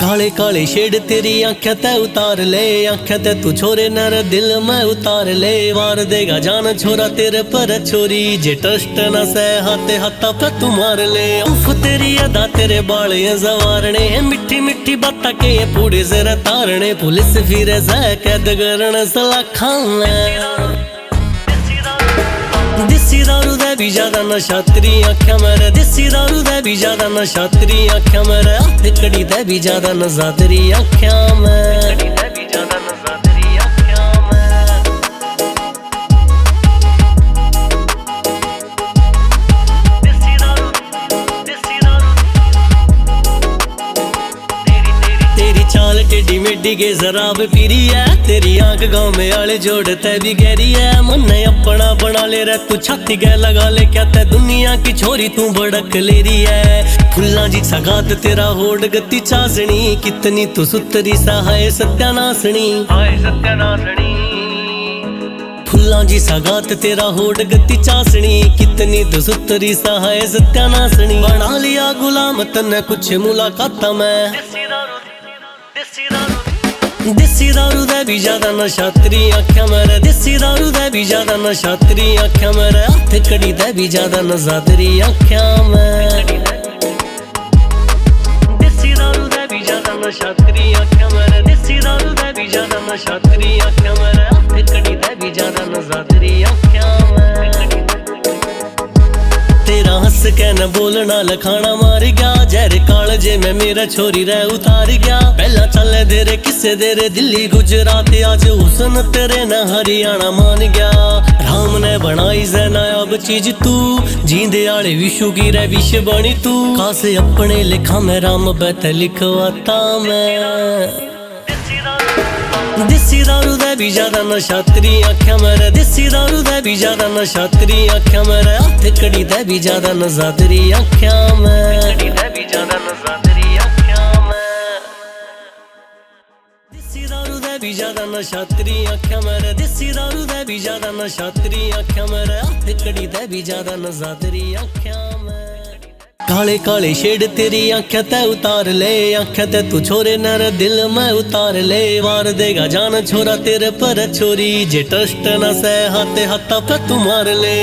काले काले शेड तेरी आंखें ते उतार ले, आंखें ते तू छोरे नर दिल में उतार ले। वार देगा जान छोरा तेरे पर छोरी, जे ट्रस्ट न से हाथे हाथा पे तू मार ले। उफ तेरी अदा तेरे बाल ये जवारने, मिट्टी मिट्टी बात के ये पूरे जरा तारने। पुलिस फिर कैद करने सलाखा में देसी दारू दे भी ज्यादा नशा तेरी आँखें मेरे, देसी दारू दे भी ज्यादा नशा तेरी आँखें मेरे। हथ कड़ी दे भी ज्यादा नशा तेरी आँखें में। चाल टेढ़ी मेढ़ी के शराब पीरी है, तेरी आंख गाँव में आले जोड़ते भी गहरी है। मन ने अपना बना ले रहा तू छाती गए लगा ले, क्या ते दुनिया की छोरी तू बड़क ले रही है। फुल्ला जी सगात तेरा होड़ गति चासनी, कितनी तू सुतरी सा है सत्यानासनी, हाय सत्यानासनी। फुल्ला जी सगात तेरा होड़ गति चासनी, कितनी तू सुतरी सा है सत्यानासनी। बना लिया गुलाम तन्ने कुछ मुलाकात में, देसी दारू दे भी ज्यादा नशा तेरी आँखें मेरे, देसी दारू दे भी ज्यादा नशा तेरी आँखें मेरे। हथ कड़ी दे भी ज्यादा नशा तेरी आँखें में, देसी दारू दे भी ज्यादा नशा तेरी आँखें मेरे, देसी दारू दे भी ज्यादा नशा तेरी आँखें मेरे। हथ कड़ी दे भी ज्यादा नशा तेरी आँखें में। तेरा हंस के न बोलना लखाना मार गया, जहर कालजे में मेरा छोरी रह उतार गया। पहला चले देरे किसे देरे दिल्ली गुजरात, आज हुसन तेरे न हरियाणा मान गया। राम ने बनाई से नायाब चीज तू, जींदे आले विशु की रे विश बनी तू। कासे अपने लिखा में राम बैठ लिखवाता मैं। देसी दारू दे भी ज्यादा नशा तेरी आँखें मेरे, देसी दारू दे भी ज्यादा नशा तेरी आँखें मेरे। हथ कड़ी दे भी ज्यादा नशा तेरी आँखें में, देसी दारू दे भी ज्यादा नशा तेरी आँखें मेरे, देसी दारू दे भी ज्यादा नशा तेरी आँखें मेरे। हथ कड़ी दे भी ज्यादा नशा तेरी आँखें में। काले काले शेड तेरी आंखें ते उतार ले, आंखें ते तू छोरे नर दिल में उतार ले। वार देगा जान छोरा तेरे पर छोरी, जे ट्रस्ट न से हाथे हाथा पे तू मार ले।